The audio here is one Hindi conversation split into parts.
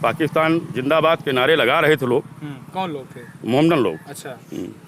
पाकिस्तान जिंदाबाद के नारे लगा रहे थे लोग। कौन लोग थे? मोमडन लोग। अच्छा।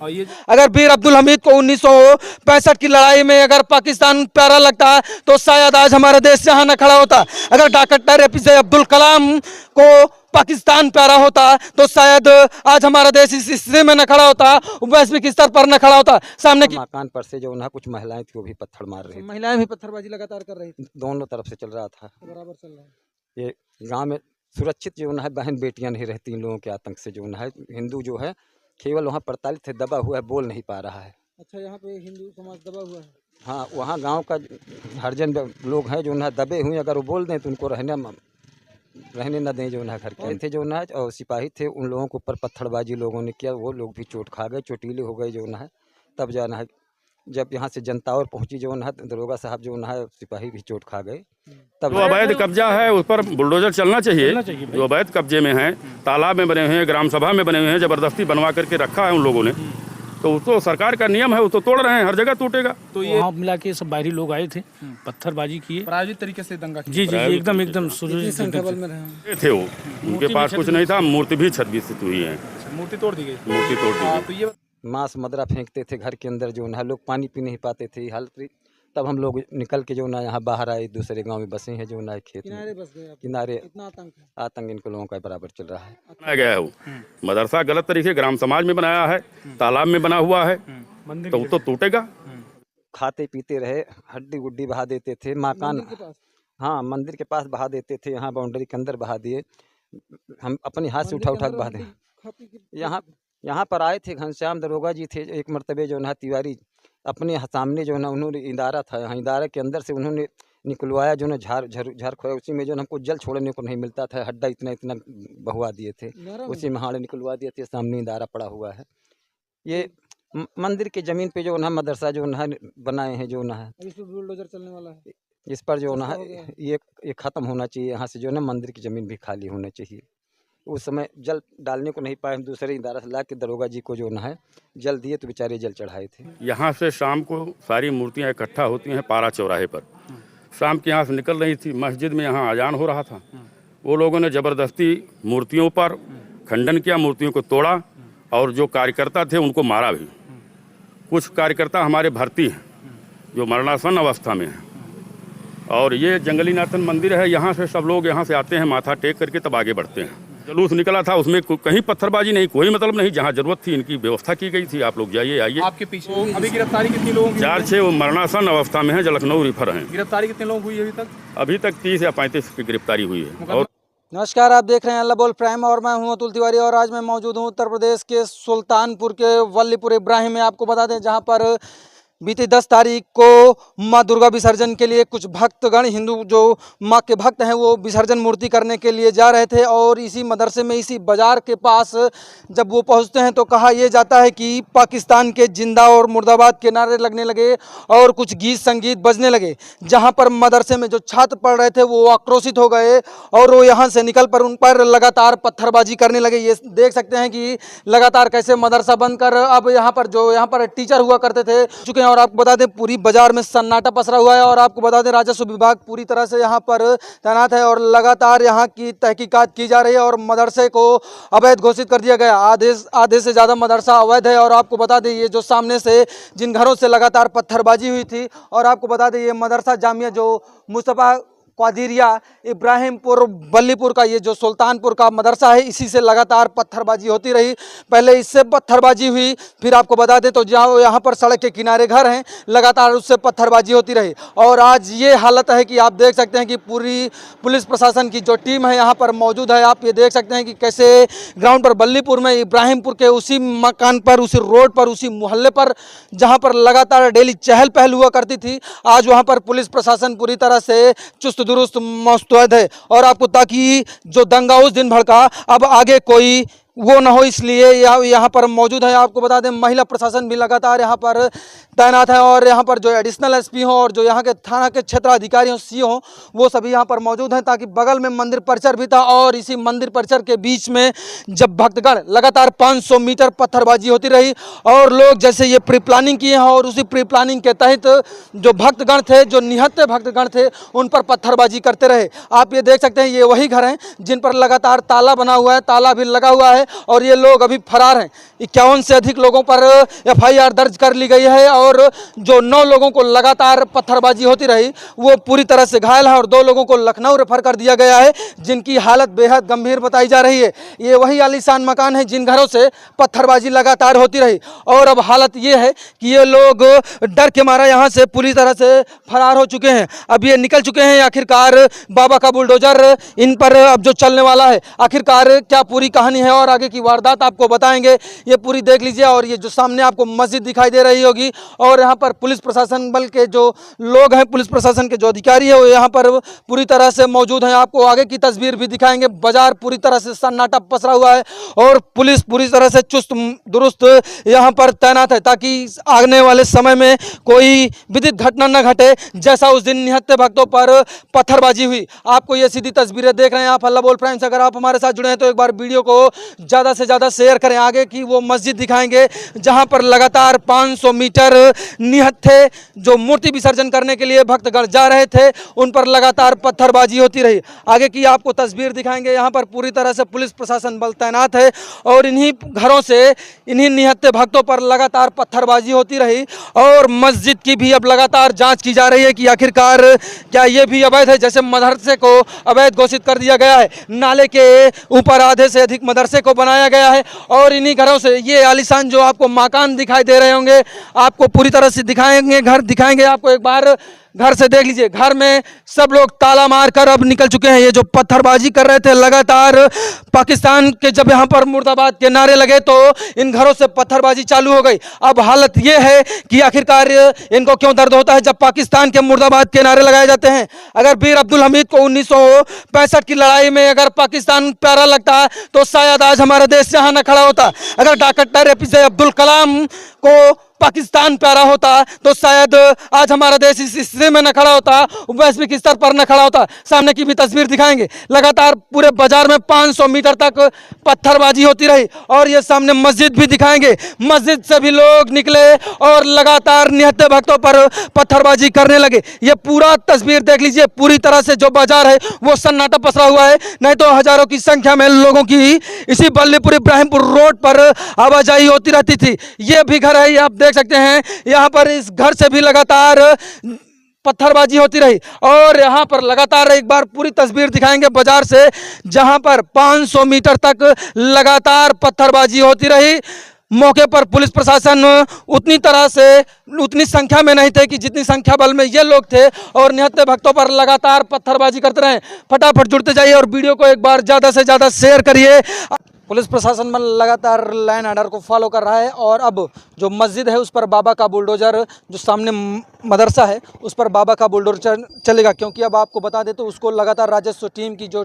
और ये अगर बीर अब्दुल हमीद को 1965 की लड़ाई में अगर पाकिस्तान प्यारा लगता तो शायद आज हमारा देश यहाँ न खड़ा होता। अगर डॉक्टर एपीजे अब्दुल कलाम को पाकिस्तान प्यारा होता तो शायद आज हमारा देश इस स्थिति में न खड़ा होता, वैश्विक स्तर पर न खड़ा होता। सामने की मकान पर से जो ना कुछ महिलाएं थी वो भी पत्थर मार रही थी। महिलाएं भी पत्थरबाजी लगातार कर रही थी, दोनों तरफ से चल रहा था। बराबर चल रहा है। ये गांव में सुरक्षित जो है बहन बेटियां नहीं रहती इन लोगों के आतंक से। जो है हिंदू जो है केवल वहाँ प्रताड़ित है, दबा हुआ है, बोल नहीं पा रहा है। अच्छा, यहाँ पे हिंदू समाज दबा हुआ है। हाँ, वहाँ गांव का हरजन लोग हैं जो ना दबे हुए, अगर वो बोल दें तो उनको रहने न दें। जो ना घर के थे जो ना और सिपाही थे, उन लोगों के ऊपर पत्थरबाजी लोगों ने किया, वो लोग भी चोट खा गए, चोटीले हो गए। जो ना है तब जाना है जब यहाँ से जनता और पहुंची जो ना दरोगा साहब जो ना सिपाही भी चोट खा गए। तब जो अवैध कब्जा है उस पर बुलडोजर चलना चाहिए। जो अवैध कब्जे में है, तालाब में बने हुए हैं, ग्राम सभा में बने हुए हैं, जबरदस्ती बनवा करके रखा है उन लोगों ने, तो वो तो सरकार का नियम है, वो तो तोड़ रहे हैं, हर जगह टूटेगा। तो ये वहाँ मिला के सब बाहरी लोग आए थे, पत्थरबाजी किए, प्रायोजित तरीके से दंगा किया। जी एकदम एकदम थे वो, उनके पास कुछ नहीं था। मूर्ति भी क्षतिग्रस्त हुई है, मूर्ति तोड़ दी गई। मूर्ति तोड़ दी गई। तो ये मांस मदरा फेंकते थे घर के अंदर। जो ना लोग पानी पी नहीं पाते थे हालत। तब हम लोग निकल के जो ना यहाँ बाहर आए, दूसरे गांव में बसे हैं। जो ना खेत किनारे बस गए, किनारे इतना आतंक है। आतंक इन लोगों का बराबर चल रहा है। बनाया गया है वो मदरसा गलत तरीके ग्राम समाज में बनाया है, तालाब में बना हुआ है, तो वो तो टूटेगा। खाते पीते रहे, हड्डी गुड्डी बहा देते थे। मकान, हाँ, मंदिर के पास बहा देते थे, यहाँ बाउंड्री के अंदर बहा दिए। हम अपने हाथ से उठा के बहा दें। यहाँ पर आए थे घनश्याम दरोगा जी थे एक मरतबे। जो ना तिवारी अपने सामने जो ना उन्होंने इदारा था, यहाँ इदारा के अंदर से उन्होंने निकलवाया जो ना झाड़ खोया। उसी में जो ना हमको जल छोड़ने को नहीं मिलता था, हड्डा इतना इतना बहुआ दिए थे, उसी में हाड़ निकलवा दिए थे। सामने इदारा पड़ा हुआ है। ये मंदिर के ज़मीन पे जो ना मदरसा जो ना बनाए हैं। जो ना है इस पर बुलडोजर चलने वाला है, इस पर जो ना है ये ख़त्म होना चाहिए। यहाँ से जो ना मंदिर की ज़मीन भी खाली होना चाहिए। उस समय जल डालने को नहीं पाए, हम दूसरे इदारा से ला के दरोगा जी को जो ना है जल दिए, तो बेचारे जल चढ़ाए थे। यहाँ से शाम को सारी मूर्तियाँ इकट्ठा होती हैं पारा चौराहे पर। शाम की यहाँ से निकल रही थी, मस्जिद में यहाँ अजान हो रहा था। वो लोगों ने ज़बरदस्ती मूर्तियों पर खंडन किया, मूर्तियों को तोड़ा, और जो कार्यकर्ता थे उनको मारा भी। कुछ कार्यकर्ता हमारे भर्ती हैं जो मरणासन अवस्था में हैं। और ये जंगली नाथन मंदिर है, यहाँ से सब लोग यहाँ से आते हैं, माथा टेक करके तब आगे बढ़ते हैं। जुलूस निकला था, उसमें कहीं पत्थरबाजी नहीं, कोई मतलब नहीं। जहाँ जरूरत थी इनकी व्यवस्था की गई थी। आप लोग जाइए, आइए। आपके पीछे अभी गिरफ्तारी कितनी लोगों की? 4-6 वो मरणासन अवस्था में हैं, जो लखनऊ रिफर हैं। गिरफ्तारी कितने लोग हुई अभी तक? अभी तक 30 या 35 की गिरफ्तारी हुई है। और नमस्कार, आप देख रहे हैं अल्लाह बोल प्राइम और मैं हूं अतुल तिवारी। और आज मैं मौजूद हूं उत्तर प्रदेश के सुल्तानपुर के वल्लीपुर इब्राहिम में। आपको बता दें, जहां पर बीती 10 तारीख को माँ दुर्गा विसर्जन के लिए कुछ भक्तगण, हिंदू जो माँ के भक्त हैं, वो विसर्जन मूर्ति करने के लिए जा रहे थे। और इसी मदरसे में, इसी बाज़ार के पास जब वो पहुंचते हैं तो कहा यह जाता है कि पाकिस्तान के जिंदा और मुर्दाबाद के नारे लगने लगे और कुछ गीत संगीत बजने लगे। जहां पर मदरसे में जो छात्र पढ़ रहे थे वो आक्रोशित हो गए और वो यहाँ से निकल पर उन पर लगातार पत्थरबाजी करने लगे। ये देख सकते हैं कि लगातार कैसे मदरसा बंद कर अब यहाँ पर टीचर हुआ करते थे चुके हैं। और आपको बता दें, पूरी बाजार में सन्नाटा पसरा हुआ है। और आपको बता दें, राजस्व विभाग पूरी तरह से यहाँ पर तैनात है और लगातार यहाँ की तहकीकात की जा रही है। और मदरसे को अवैध घोषित कर दिया गया। आधे से ज़्यादा मदरसा अवैध है। और आपको बता दें, ये जो सामने से जिन घरों से लगातार पत्थरबाजी हुई थी, और आपको बता दें, ये मदरसा जामिया जो मुस्तफ़ा क्वादिरिया इब्राहिमपुर वल्लीपुर का, ये जो सुल्तानपुर का मदरसा है, इसी से लगातार पत्थरबाजी होती रही। पहले इससे पत्थरबाजी हुई, फिर आपको बता दें तो जहाँ यहाँ पर सड़क के किनारे घर हैं, लगातार उससे पत्थरबाजी होती रही। और आज ये हालत है कि आप देख सकते हैं कि पूरी पुलिस प्रशासन की जो टीम है यहाँ पर मौजूद है। आप ये देख सकते हैं कि कैसे ग्राउंड पर वल्लीपुर में इब्राहिमपुर के उसी मकान पर, उसी रोड पर, उसी मोहल्ले पर जहाँ पर लगातार डेली चहल पहल हुआ करती थी, आज वहाँ पर पुलिस प्रशासन पूरी तरह से चुस्त दुरुस्त मुस्तैद है। और आपको, ताकि जो दंगा उस दिन भड़का, अब आगे कोई वो ना हो इसलिए यहाँ पर मौजूद है। आपको बता दें महिला प्रशासन भी लगातार यहाँ पर तैनात है और यहाँ पर जो एडिशनल एसपी हो और जो यहाँ के थाना के क्षेत्राधिकारी हो सी हो वो सभी यहाँ पर मौजूद हैं, ताकि बगल में मंदिर परिसर भी था और इसी मंदिर परिसर के बीच में जब भक्तगण लगातार 500 मीटर पत्थरबाजी होती रही और लोग जैसे ये प्री प्लानिंग किए हैं और उसी प्री प्लानिंग के तहत जो भक्तगण थे, जो निहत्थे भक्तगण थे, उन पर पत्थरबाजी करते रहे। आप ये देख सकते हैं ये वही घर हैं जिन पर लगातार ताला बना हुआ है, ताला भी लगा हुआ है और ये लोग अभी फरार हैं। 51 से अधिक लोगों पर FIR दर्ज कर ली गई है और जो 9 लोगों को लगातार पत्थरबाजी होती रही वो पूरी तरह से घायल है और 2 लोगों को लखनऊ रेफर कर दिया गया है, जिनकी हालत बेहद गंभीर बताई जा रही है। ये वही आलीशान मकान है जिन घरों से पत्थरबाजी लगातार होती रही और अब हालत ये है कि ये लोग डर के मारा यहाँ से पूरी तरह से फरार हो चुके हैं। अब ये निकल चुके हैं। आखिरकार बाबा का बुलडोजर इन पर अब जो चलने वाला है, आखिरकार क्या पूरी कहानी है और आगे की वारदात आपको बताएंगे। ये पूरी देख लीजिए और ये जो सामने आपको मस्जिद दिखाई दे रही होगी और यहाँ पर पुलिस प्रशासन बल के जो लोग हैं, पुलिस प्रशासन के जो अधिकारी है वो यहाँ पर पूरी तरह से मौजूद हैं। आपको आगे की तस्वीर भी दिखाएंगे। बाजार पूरी तरह से सन्नाटा पसरा हुआ है और पुलिस पूरी तरह से चुस्त दुरुस्त यहाँ पर तैनात है ताकि आने वाले समय में कोई विदित घटना न घटे जैसा उस दिन निहत्थे भक्तों पर पत्थरबाजी हुई। आपको ये सीधी तस्वीरें देख रहे हैं आप हल्ला बोल प्राइम से। अगर आप हमारे साथ जुड़े हैं तो एक बार वीडियो को ज़्यादा से ज़्यादा शेयर करें। आगे की वो मस्जिद दिखाएंगे जहाँ पर लगातार 500 मीटर निहत्थे जो मूर्ति विसर्जन करने के लिए भक्तगण जा रहे थे उन पर लगातार पत्थरबाजी होती रही। आगे की आपको तस्वीर दिखाएंगे। यहाँ पर पूरी तरह से पुलिस प्रशासन बल तैनात है और इन्हीं घरों से इन्हीं निहत्थे भक्तों पर लगातार पत्थरबाजी होती रही और मस्जिद की भी अब लगातार जांच की जा रही है कि आखिरकार क्या ये भी अवैध है। जैसे मदरसे को अवैध घोषित कर दिया गया है, नाले के ऊपर आधे से अधिक मदरसे को बनाया गया है और इन्हीं घरों से ये आलीशान जो आपको मकान दिखाई दे रहे होंगे आपको पूरी तरह से दिखाएंगे, घर दिखाएंगे आपको। एक बार घर से देख लीजिए। घर में सब लोग ताला मारकर अब निकल चुके हैं। ये जो पत्थरबाजी कर रहे थे लगातार पाकिस्तान के, जब यहाँ पर मुर्दाबाद के नारे लगे तो इन घरों से पत्थरबाजी चालू हो गई। अब हालत ये है कि आखिरकार इनको क्यों दर्द होता है जब पाकिस्तान के मुर्दाबाद के नारे लगाए जाते हैं। अगर बीर अब्दुल हमीद को 1965 की लड़ाई में अगर पाकिस्तान प्यारा लगता तो शायद आज हमारा देश यहाँ न खड़ा होता। अगर डॉक्टर APJ अब्दुल कलाम को पाकिस्तान प्यारा होता तो शायद आज हमारा देश इस स्थिति में न खड़ा होता, वैश्विक स्तर पर न खड़ा होता। सामने की भी तस्वीर दिखाएंगे। लगातार पूरे बाजार में 500 मीटर तक पत्थरबाजी होती रही और ये सामने मस्जिद भी दिखाएंगे। मस्जिद से भी लोग निकले और लगातार निहत्थे भक्तों पर पत्थरबाजी करने लगे। ये पूरा तस्वीर देख लीजिए। पूरी तरह से जो बाजार है वो सन्नाटा पसरा हुआ है, नहीं तो हजारों की संख्या में लोगों की इसी वल्लीपुर इब्राहिमपुर रोड पर आवाजाही होती रहती थी। ये भी घर है, आप देख सकते हैं। यहाँ पर इस घर से भी लगातार पत्थरबाजी होती रही और यहाँ पर लगातार एक बार पूरी तस्वीर दिखाएंगे बाजार से, जहाँ पर 500 मीटर तक लगातार पत्थरबाजी होती रही। मौके पर पुलिस प्रशासन उतनी संख्या में नहीं थे कि जितनी संख्या बल में ये लोग थे और निहत्थे भक्तों पर लगातार पत्थरबाजी करते रहे। फटाफट जुड़ते जाइए और वीडियो को एक बार ज़्यादा से ज़्यादा शेयर करिए। पुलिस प्रशासन बल लगातार लाइन ऑर्डर को फॉलो कर रहा है और अब जो मस्जिद है उस पर बाबा का बुलडोजर, जो सामने मदरसा है उस पर बाबा का बुलडोजर चलेगा, क्योंकि अब आपको बता दें तो उसको लगातार राजस्व टीम की जो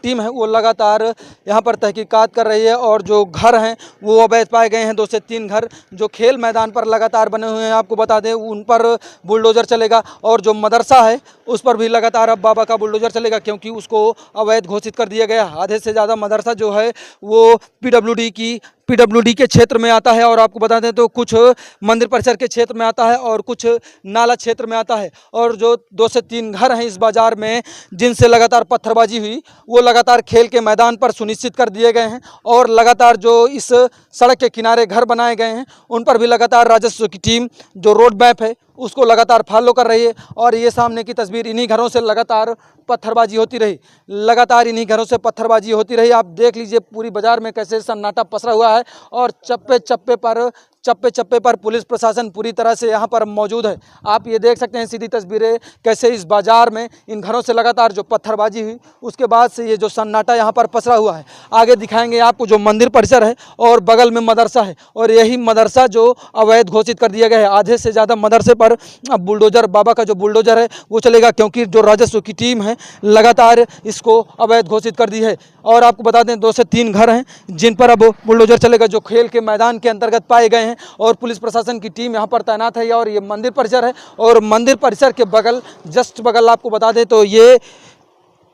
टीम है वो लगातार यहाँ पर तहकीकात कर रही है और जो घर हैं वो अवैध पाए गए हैं। 2 से 3 घर जो खेल मैदान पर लगातार बने हुए हैं, आपको बता दें उन पर बुलडोजर चलेगा और जो मदरसा है उस पर भी लगातार अब बाबा का बुलडोजर चलेगा, क्योंकि उसको अवैध घोषित कर दिया गया। आधे से ज़्यादा मदरसा जो है वो PWD के क्षेत्र में आता है और आपको बता दें तो कुछ मंदिर परिसर के क्षेत्र में आता है और कुछ नाला क्षेत्र में आता है। और जो 2 से 3 घर हैं इस बाज़ार में जिनसे लगातार पत्थरबाजी हुई वो लगातार खेल के मैदान पर सुनिश्चित कर दिए गए हैं और लगातार जो इस सड़क के किनारे घर बनाए गए हैं उन पर भी लगातार राजस्व की टीम जो रोड मैप है उसको लगातार फॉलो कर रही है। और ये सामने की तस्वीर, इन्हीं घरों से लगातार पत्थरबाजी होती रही, लगातार इन्हीं घरों से पत्थरबाजी होती रही। आप देख लीजिए पूरी बाजार में कैसे सन्नाटा पसरा हुआ है और चप्पे चप्पे पर चप्पे चप्पे पर पुलिस प्रशासन पूरी तरह से यहाँ पर मौजूद है। आप ये देख सकते हैं सीधी तस्वीरें कैसे इस बाजार में इन घरों से लगातार जो पत्थरबाजी हुई उसके बाद से ये जो सन्नाटा यहाँ पर पसरा हुआ है। आगे दिखाएंगे आपको जो मंदिर परिसर है और बगल में मदरसा है और यही मदरसा जो अवैध घोषित कर दिया गया है। आधे से ज़्यादा मदरसे पर अब बुलडोजर, बाबा का जो बुलडोजर है वो चलेगा, क्योंकि जो राजस्व की टीम है लगातार इसको अवैध घोषित कर दी है। और आपको बता दें 2 से 3 घर हैं जिन पर अब बुलडोजर चलेगा, जो खेल के मैदान के अंतर्गत पाए गए हैं और पुलिस प्रशासन की टीम यहाँ पर तैनात है। और ये मंदिर परिसर है और मंदिर परिसर के बगल, जस्ट बगल आपको बता दें तो ये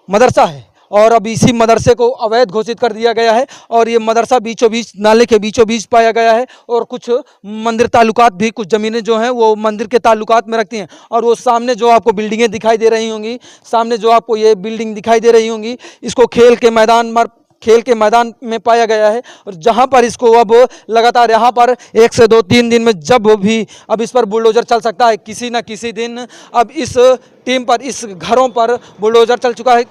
मदरसा है और अब इसी मदरसे को अवैध घोषित कर दिया गया है। और ये मदरसा बीचों बीच, नाले के बीचों बीच पाया गया है और कुछ मंदिर ताल्लुकात भी, कुछ ज़मीनें जो हैं वो मंदिर के ताल्लुकात में रखती हैं। और वो सामने जो आपको बिल्डिंगें दिखाई दे रही होंगी, सामने जो आपको ये बिल्डिंग दिखाई दे रही होंगी, इसको खेल के मैदान में पाया गया है। और जहां पर इसको अब लगातार यहाँ पर 1 से 2-3 दिन में जब भी अब इस पर बुलडोजर चल सकता है, किसी न किसी दिन अब इस टीम पर, इस घरों पर बुलडोजर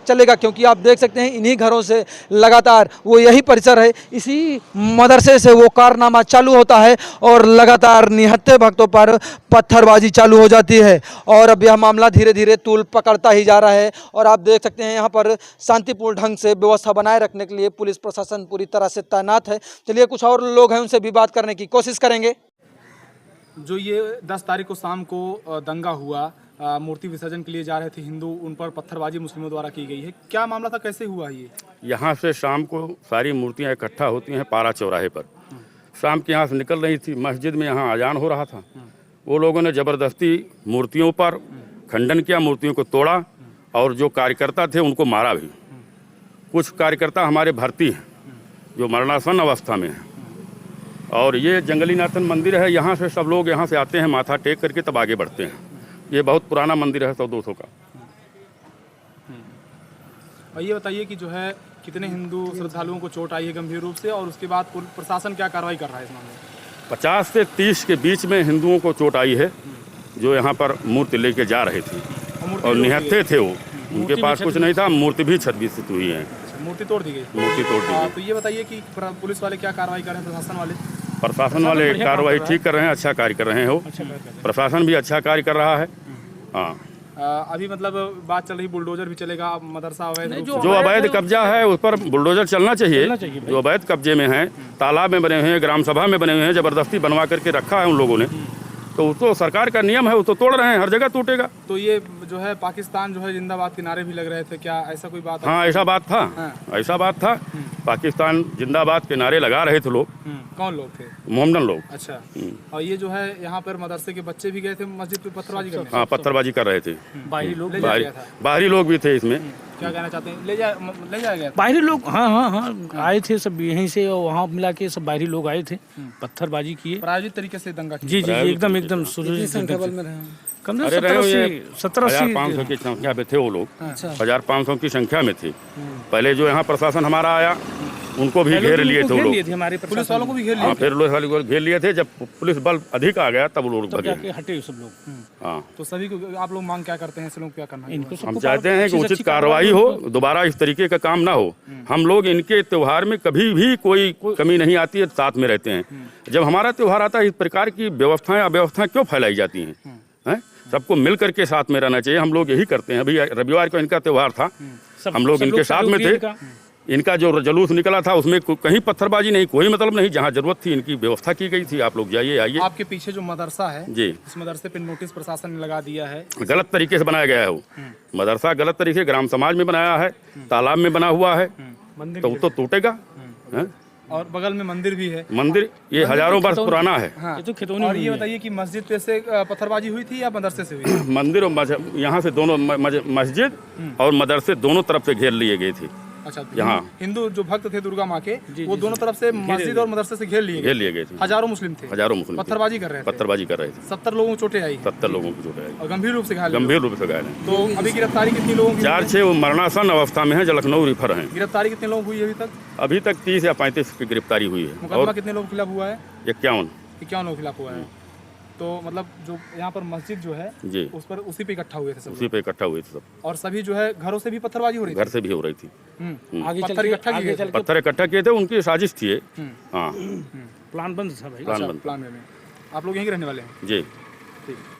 चलेगा, क्योंकि आप देख सकते हैं इन्हीं घरों से लगातार, वो यही परिसर है, इसी मदरसे से वो कारनामा चालू होता है और लगातार निहत्थे भक्तों पर पत्थरबाजी चालू हो जाती है। और अब यह मामला धीरे धीरे तूल पकड़ता ही जा रहा है। और आप देख सकते हैं यहाँ पर शांतिपूर्ण ढंग से व्यवस्था बनाए रखने के लिए पुलिस प्रशासन पूरी तरह से तैनात है। चलिए कुछ और लोग हैं, उनसे भी बात करने की कोशिश करेंगे। जो ये 10 तारीख को शाम को दंगा हुआ, मूर्ति विसर्जन के लिए जा रहे थे हिंदू, उन पर पत्थरबाजी मुस्लिमों द्वारा की गई है, क्या मामला था, कैसे हुआ ये? यहाँ से शाम को सारी मूर्तियाँ इकट्ठा होती हैं पारा चौराहे पर। शाम के यहाँ से निकल रही थी, मस्जिद में यहाँ अजान हो रहा था। वो लोगों ने ज़बरदस्ती मूर्तियों पर खंडन किया, मूर्तियों को तोड़ा और जो कार्यकर्ता थे उनको मारा भी। कुछ कार्यकर्ता हमारे भर्ती हैं जो मरणासन अवस्था में हैं। और ये जंगली नाथन मंदिर है, यहाँ से सब लोग यहाँ से आते हैं, माथा टेक करके तब आगे बढ़ते हैं। ये बहुत पुराना मंदिर है, 100-200 का। और ये बताइए कि जो है कितने हिंदू श्रद्धालुओं को चोट आई है गंभीर रूप से, और उसके बाद प्रशासन क्या कार्रवाई कर रहा है इस मामले में? 50 से 30 के बीच में हिंदुओं को चोट आई है जो यहाँ पर मूर्ति लेके जा रहे थे और निहत्थे थे वो, उनके पास कुछ नहीं था। मूर्ति भी क्षतिग्रस्त हुई है, मूर्ति तोड़ दी गई। मूर्ति तोड़ दी गई। तो ये बताइए कि पुलिस वाले क्या कार्रवाई कर रहे हैं, प्रशासन वाले कार्रवाई ठीक कर रहे हैं, अच्छा कार्य कर रहे हैं। वो प्रशासन भी अच्छा कार्य कर रहा है। हाँ, अभी मतलब बात चल रही बुलडोजर भी चलेगा, मदरसा अवैध, जो अवैध कब्जा है उस पर बुलडोजर चलना चाहिए। जो अवैध कब्जे में है, तालाब में बने हुए हैं, ग्राम सभा में बने हुए हैं, जबरदस्ती बनवा करके रखा है उन लोगों ने, तो उसको सरकार का नियम है, वो तो तोड़ रहे हैं, हर जगह टूटेगा। तो ये जो है पाकिस्तान जो है जिंदाबाद के नारे भी लग रहे थे, क्या ऐसा कोई बात? हाँ, ऐसा बात था। हाँ। ऐसा बात था, पाकिस्तान जिंदाबाद के नारे लगा रहे थे लोग। कौन लोग थे? मोमडन लोग। अच्छा। और ये जो है यहाँ पर मदरसे के बच्चे भी गए थे मस्जिद पे पत्थरबाजी करने? हाँ, पत्थरबाजी कर रहे थे। बाहरी लोग भी थे इसमें। क्या कहना चाहते हैं? ले जाया गया? बाहरी लोग, हाँ आए थे सब यहीं से, और वहाँ मिला के सब बाहरी लोग आए थे, पत्थरबाजी किए, प्रायोजित तरीके से दंगा किया। जी एकदम कम से कम 1700-1800 की संख्या में थे वो लोग। 1500 की संख्या में थे। पहले जो यहाँ प्रशासन हमारा आया उनको भी घेर लिए थे वो लोग, हमारे पुलिस वालों को भी घेर लिया। हाँ, फिर पुलिस वाले को घेर लिए थे। जब पुलिस बल अधिक आ गया तब वो लोग भगे, हटे सब लोग। हाँ, तो सभी को आप लोग मांग क्या करते हैं, लोग क्या करना है? इनको हम चाहते हैं कि उचित कार्रवाई हो, दोबारा इस तरीके का काम ना हो। हम लोग इनके त्योहार में कभी भी कोई कमी नहीं आती है, साथ में रहते हैं। जब हमारा त्योहार आता है इस प्रकार की व्यवस्थाएं अव्यवस्थाएं क्यों फैलाई जाती हैं? सबको मिल करके साथ में रहना चाहिए। हम लोग यही करते हैं। अभी रविवार को इनका त्योहार था, हम लोग इनके साथ में थे। इनका जो जुलूस निकला था उसमें कहीं पत्थरबाजी नहीं, कोई मतलब नहीं। जहाँ जरूरत थी इनकी व्यवस्था की गई थी। आप लोग जाइए, आइए। आपके पीछे जो मदरसा है जी, इस मदरसे पे नोटिस प्रशासन ने लगा दिया है, गलत तरीके से बनाया गया है। वो मदरसा गलत तरीके ग्राम समाज में बनाया है, तालाब में बना हुआ है, तो वो तो टूटेगा। और बगल में मंदिर भी है। मंदिर ये हजारों वर्ष पुराना है। हाँ। ये तो खितौनी। और ये बताइए कि मस्जिद पे से पत्थरबाजी हुई थी या मदरसे से हुई? मंदिर और यहाँ से दोनों, मस्जिद और मदरसे दोनों तरफ से घेर लिए गए थे। अच्छा, यहाँ हिंदू जो भक्त थे दुर्गा माँ के, वो दोनों तरफ से मस्जिद और मदरसे से घेर लिए गए थे। हजारों मुस्लिम थे, पत्थरबाजी कर रहे थे। 70 लोगों को चोटें आई। 70 लोगों को चोटें आई और गंभीर रूप से घायल हैं। तो अभी गिरफ्तारी कितनी लोगों की? 4-6 मरणासन अवस्था में है, जो लखनऊ रिफर है। गिरफ्तारी कितने लोग हुई अभी तक? अभी तक 30 या 35 की गिरफ्तारी हुई है। मुकदमा कितने लोगों के खिलाफ हुआ है? 51 लोगों के खिलाफ हुआ है। तो मतलब जो यहाँ पर मस्जिद जो है जी, उस पर उसी पे इकट्ठा हुए थे सब। उसी पे इकट्ठा हुए थे सब। और सभी जो है घरों से भी पत्थरबाजी हो रही थी? घर से भी हो रही थी। पत्थर इकट्ठा किए थे। उनकी साजिश थी। हाँ। प्लान बंद था भाई। प्लान अच्छा, बंद। प्लान वे में आप लोग यहीं के रहने वाले हैं? जी। ठीक।